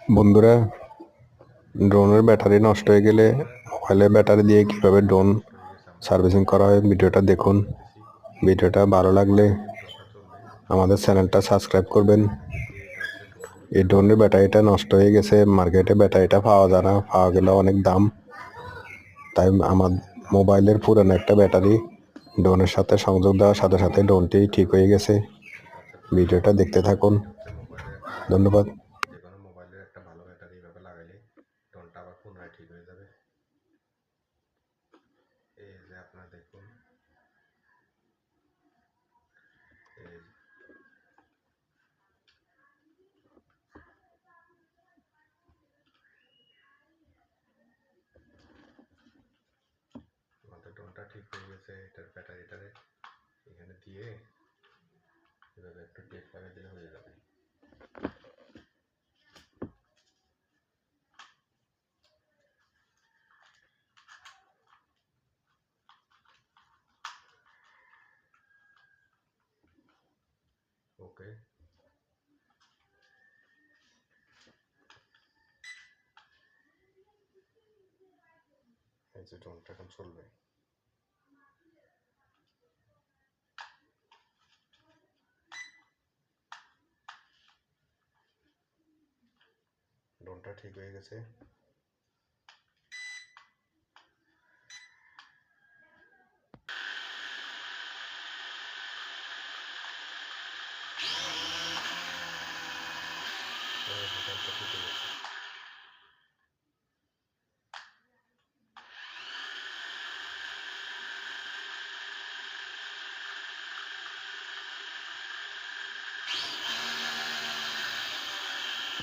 বন্ধুরা, ড্রোনের ব্যাটারি নষ্ট হয়ে গেলে মোবাইলের ব্যাটারি দিয়ে কিভাবে ড্রোন সার্ভিসিং করা হয় ভিডিওটা দেখুন। ভিডিওটা ভালো লাগলে আমাদের চ্যানেলটা সাবস্ক্রাইব করবেন। এই ড্রোনের ব্যাটারিটা নষ্ট হয়ে গেছে, মার্কেটে ব্যাটারিটা পাওয়া যায় না, পাওয়া গেলে অনেক দাম। তাই আমার মোবাইলের পুরানো একটা ব্যাটারি ড্রোনের সাথে সংযোগ দেওয়ার সাথে সাথে ড্রোনটি ঠিক হয়ে গেছে। ভিডিওটা দেখতে থাকুন। ধন্যবাদ। যে কোনো মোবাইলের একটা ভালো ব্যাটারি এভাবে লাগাইলে ড্রোনটা আবার পুনরায় ঠিক হয়ে যাবে। এই যে আপনারা দেখুন, এই আমাদের ড্রোনটা ঠিক হয়ে গেছে। এটার ব্যাটারিটারে এখানে দিয়ে এভাবে একটু টেপ লাগিয়ে দিলে হয়ে যাবে। ওকে, এই যে ড্রোনটা এখন চলবে। ড্রোনটা ঠিক হয়ে গেছে। ড্রোনটা ঠিক হয়ে গেছে।